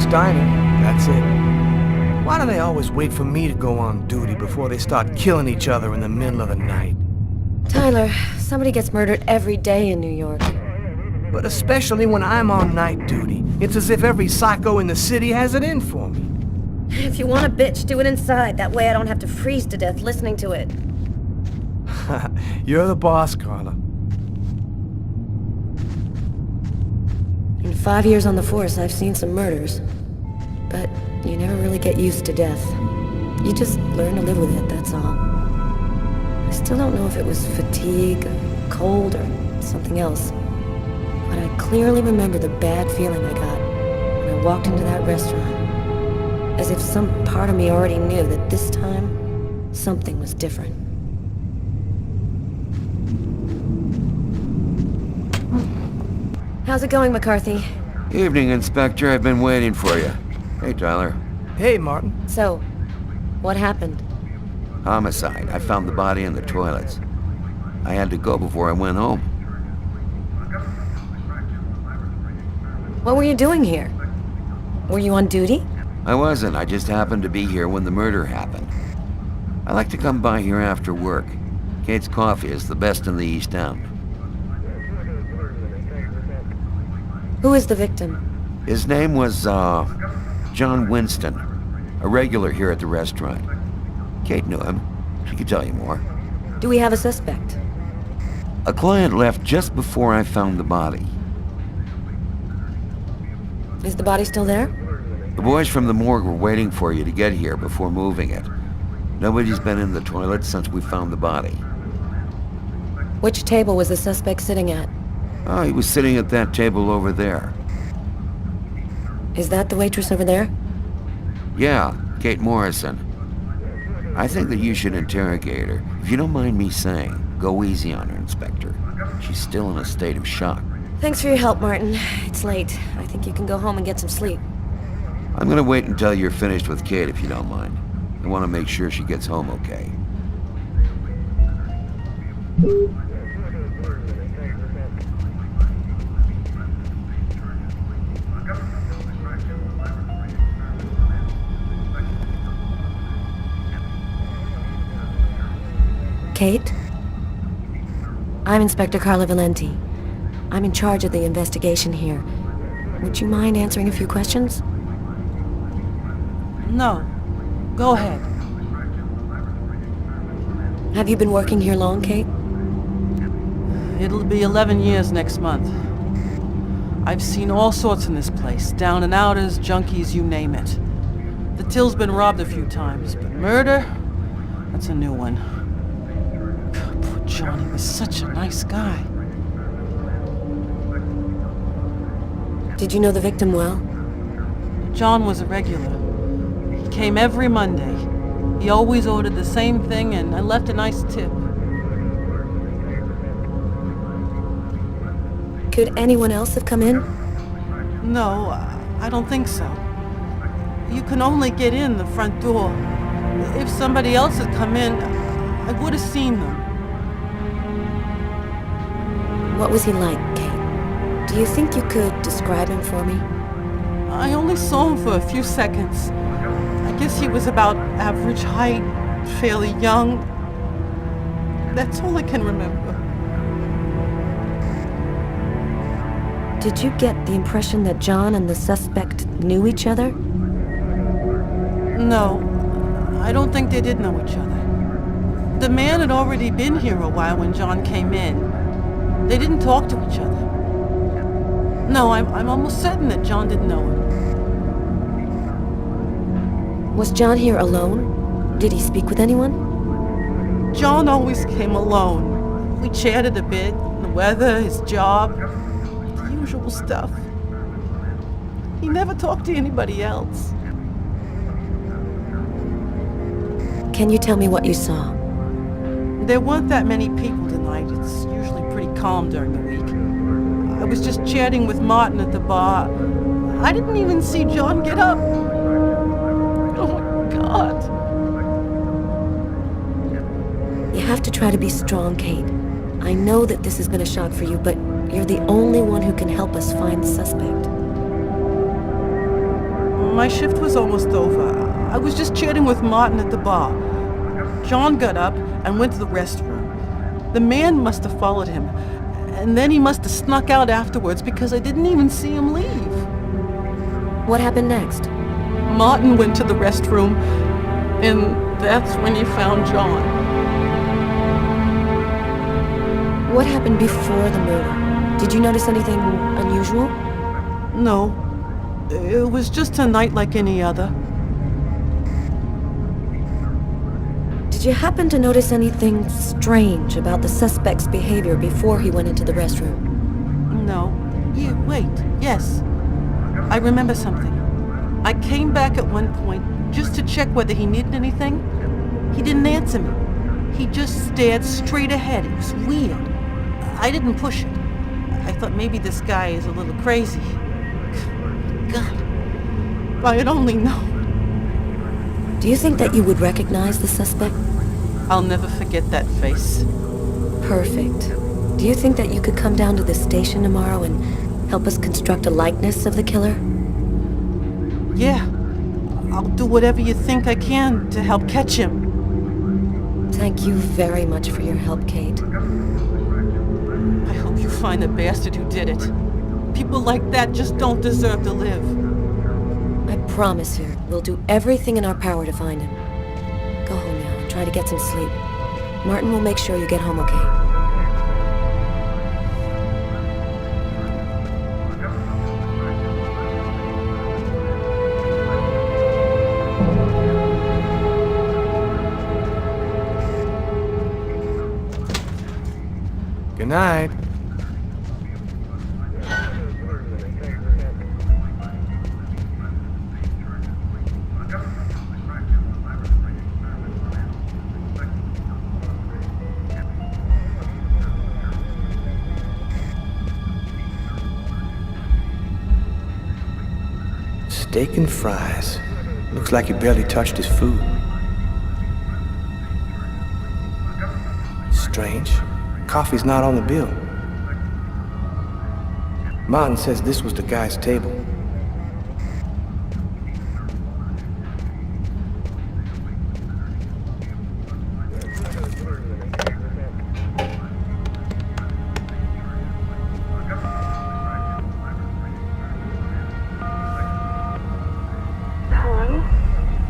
Jack's Diner, that's it. Why do they always wait for me to go on duty before they start killing each other in the middle of the night? Tyler, somebody gets murdered every day in New York. But especially when I'm on night duty. It's as if every psycho in the city has it in for me. If you want a bitch, do it inside. That way I don't have to freeze to death listening to it. You're the boss, Carla. In 5 years on the force, I've seen some murders. But you never really get used to death. You just learn to live with it, that's all. I still don't know if it was fatigue, cold, or something else. But I clearly remember the bad feeling I got when I walked into that restaurant. As if some part of me already knew that this time, something was different. How's it going, McCarthy? Evening, Inspector. I've been waiting for you. Hey, Tyler. Hey, Martin. So, what happened? Homicide. I found the body in the toilets. I had to go before I went home. What were you doing here? Were you on duty? I wasn't. I just happened to be here when the murder happened. I like to come by here after work. Kate's Coffee is the best in the East End. Who is the victim? His name was, John Winston. A regular here at the restaurant. Kate knew him. She could tell you more. Do we have a suspect? A client left just before I found the body. Is the body still there? The boys from the morgue were waiting for you to get here before moving it. Nobody's been in the toilet since we found the body. Which table was the suspect sitting at? Oh, he was sitting at that table over there. Is that the waitress over there? Yeah, Kate Morrison. I think that you should interrogate her. If you don't mind me saying, go easy on her, Inspector. She's still in a state of shock. Thanks for your help, Martin. It's late. I think you can go home and get some sleep. I'm gonna wait until you're finished with Kate, if you don't mind. I want to make sure she gets home okay. Kate? I'm Inspector Carla Valenti. I'm in charge of the investigation here. Would you mind answering a few questions? No. Go ahead. Have you been working here long, Kate? It'll be 11 years next month. I've seen all sorts in this place. Down and outers, junkies, you name it. The till's been robbed a few times, but murder? That's a new one. Poor Johnny was such a nice guy. Did you know the victim well? John was a regular. He came every Monday. He always ordered the same thing, and I left a nice tip. Could anyone else have come in? No, I don't think so. You can only get in the front door. If somebody else had come in, I would have seen them. What was he like, Kate? Do you think you could describe him for me? I only saw him for a few seconds. I guess he was about average height, fairly young. That's all I can remember. Did you get the impression that John and the suspect knew each other? No, I don't think they did know each other. The man had already been here a while when John came in. They didn't talk to each other. No, I'm almost certain that John didn't know him. Was John here alone? Did he speak with anyone? John always came alone. We chatted a bit, the weather, his job, the usual stuff. He never talked to anybody else. Can you tell me what you saw? There weren't that many people tonight. It's usually pretty calm during the week. I was just chatting with Martin at the bar. I didn't even see John get up. Oh my God. You have to try to be strong, Kate. I know that this has been a shock for you, but you're the only one who can help us find the suspect. My shift was almost over. I was just chatting with Martin at the bar. John got up and went to the restroom. The man must have followed him, and then he must have snuck out afterwards because I didn't even see him leave. What happened next? Martin went to the restroom, and that's when he found John. What happened before the murder? Did you notice anything unusual? No, it was just a night like any other. Did you happen to notice anything strange about the suspect's behavior before he went into the restroom? No. Wait, yes. I remember something. I came back at one point just to check whether he needed anything. He didn't answer me. He just stared straight ahead. It was weird. I didn't push it. I thought maybe this guy is a little crazy. God, if I had only known. Do you think that you would recognize the suspect? I'll never forget that face. Perfect. Do you think that you could come down to the station tomorrow and help us construct a likeness of the killer? Yeah. I'll do whatever you think I can to help catch him. Thank you very much for your help, Kate. I hope you find the bastard who did it. People like that just don't deserve to live. I promise you, we'll do everything in our power to find him. Go home now and try to get some sleep. Martin will make sure you get home okay. Good night. Steak and fries. Looks like he barely touched his food. Strange. Coffee's not on the bill. Martin says this was the guy's table. Hello?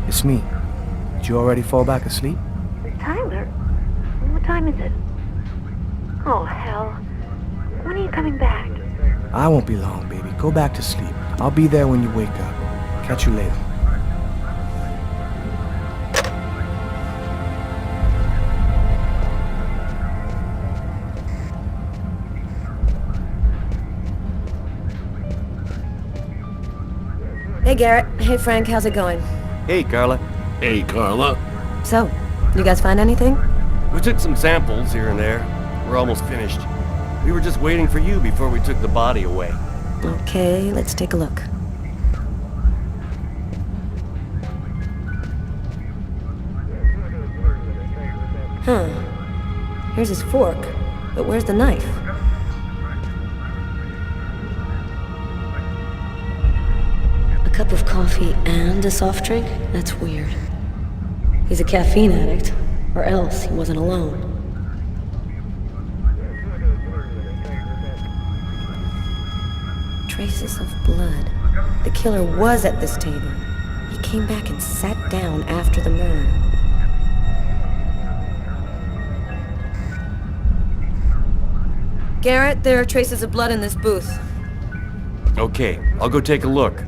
It's me. Did you already fall back asleep? Tyler? What time is it? Oh, hell. When are you coming back? I won't be long, baby. Go back to sleep. I'll be there when you wake up. Catch you later. Hey, Garrett. Hey, Frank. How's it going? Hey, Carla. Hey, Carla. So, you guys find anything? We took some samples here and there. We're almost finished. We were just waiting for you before we took the body away. Okay, let's take a look. Huh. Here's his fork, but where's the knife? A cup of coffee and a soft drink? That's weird. He's a caffeine addict, or else he wasn't alone. Traces of blood. The killer was at this table. He came back and sat down after the murder. Garrett, there are traces of blood in this booth. Okay, I'll go take a look.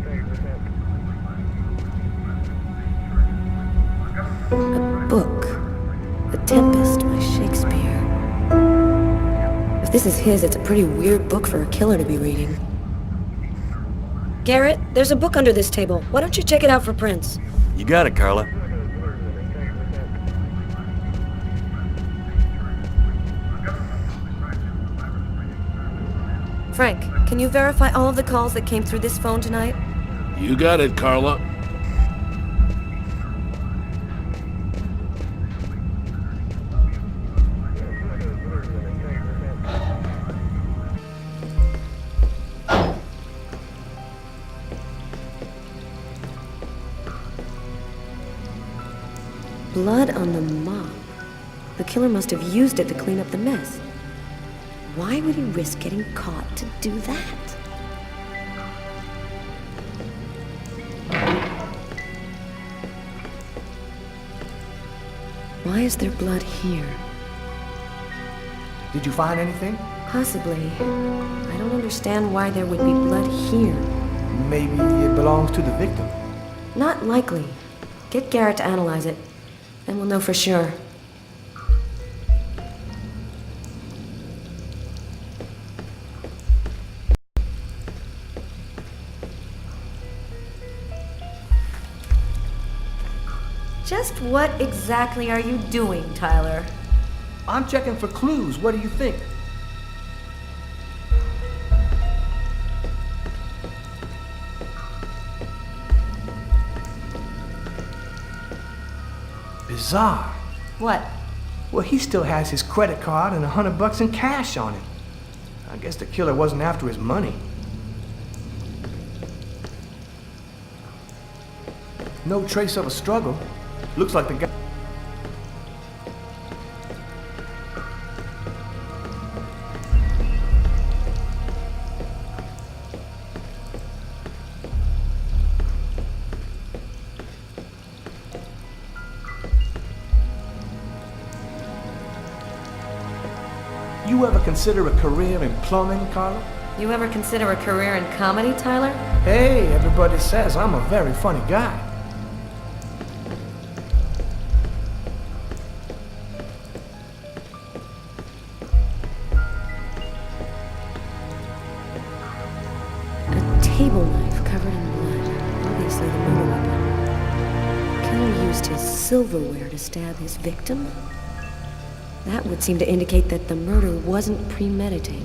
A book. The Tempest by Shakespeare. If this is his, it's a pretty weird book for a killer to be reading. Garrett, there's a book under this table. Why don't you check it out for prints? You got it, Carla. Frank, can you verify all of the calls that came through this phone tonight? You got it, Carla. Blood on the mop. The killer must have used it to clean up the mess. Why would he risk getting caught to do that? Why is there blood here? Did you find anything? Possibly. I don't understand why there would be blood here. Maybe it belongs to the victim. Not likely. Get Garrett to analyze it. Then we'll know for sure. Just what exactly are you doing, Tyler? I'm checking for clues. What do you think? Bizarre. What? Well, he still has his credit card and $100 in cash on him. I guess the killer wasn't after his money. No trace of a struggle. Looks like the guy... You ever consider a career in plumbing, Carla? You ever consider a career in comedy, Tyler? Hey, everybody says I'm a very funny guy. A table knife covered in blood. Obviously the murder weapon. The killer used his silverware to stab his victim? That would seem to indicate that the murder wasn't premeditated.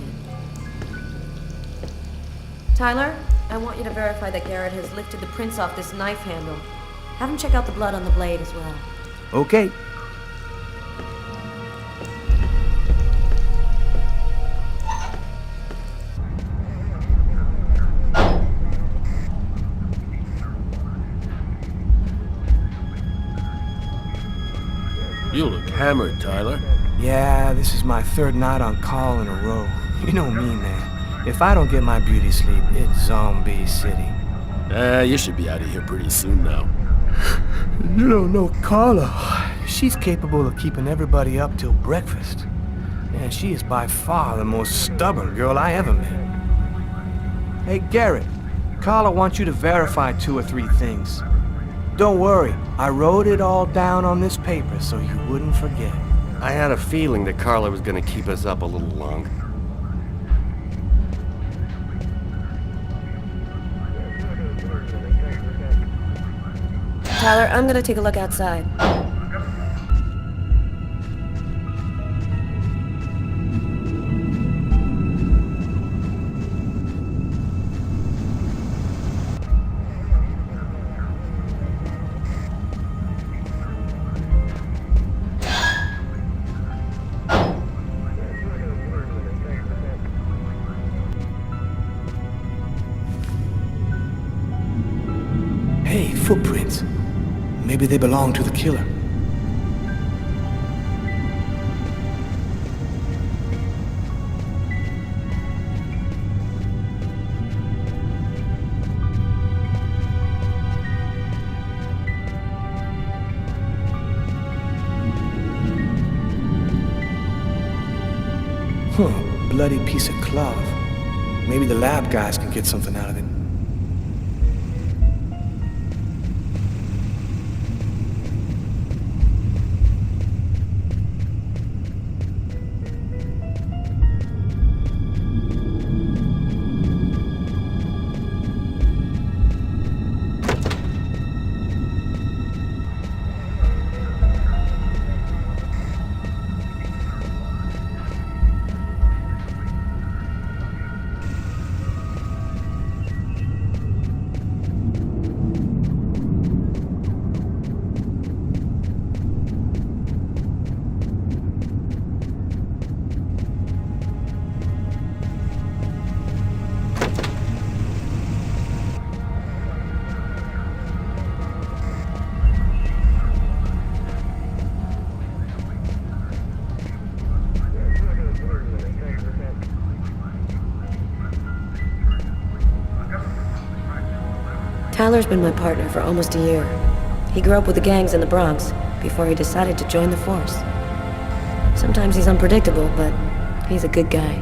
Tyler, I want you to verify that Garrett has lifted the prints off this knife handle. Have him check out the blood on the blade as well. Okay. You look hammered, Tyler. Yeah, this is my third night on call in a row. You know me, man. If I don't get my beauty sleep, it's Zombie City. You should be out of here pretty soon now. You don't know Carla. She's capable of keeping everybody up till breakfast. And she is by far the most stubborn girl I ever met. Hey, Garrett. Carla wants you to verify 2 or 3 things. Don't worry, I wrote it all down on this paper so you wouldn't forget. I had a feeling that Carla was gonna keep us up a little long. Tyler, I'm gonna take a look outside. Hey, footprints. Maybe they belong to the killer. Bloody piece of cloth. Maybe the lab guys can get something out of it. Tyler's been my partner for almost a year. He grew up with the gangs in the Bronx before he decided to join the force. Sometimes he's unpredictable, but he's a good guy.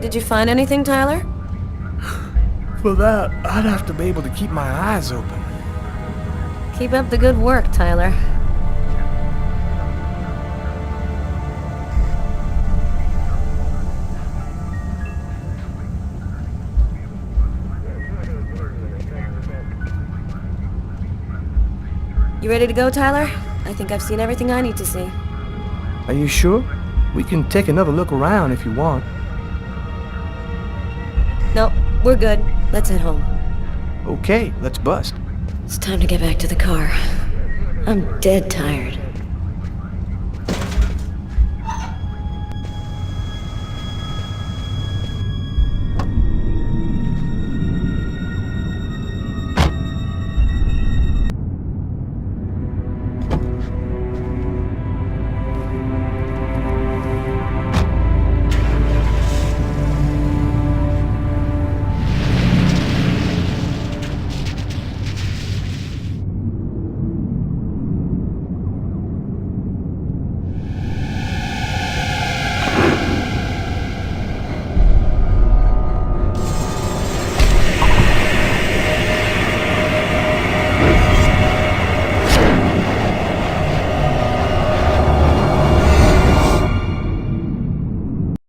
Did you find anything, Tyler? For that, I'd have to be able to keep my eyes open. Keep up the good work, Tyler. You ready to go, Tyler? I think I've seen everything I need to see. Are you sure? We can take another look around if you want. No, we're good. Let's head home. Okay, let's bust. It's time to get back to the car. I'm dead tired.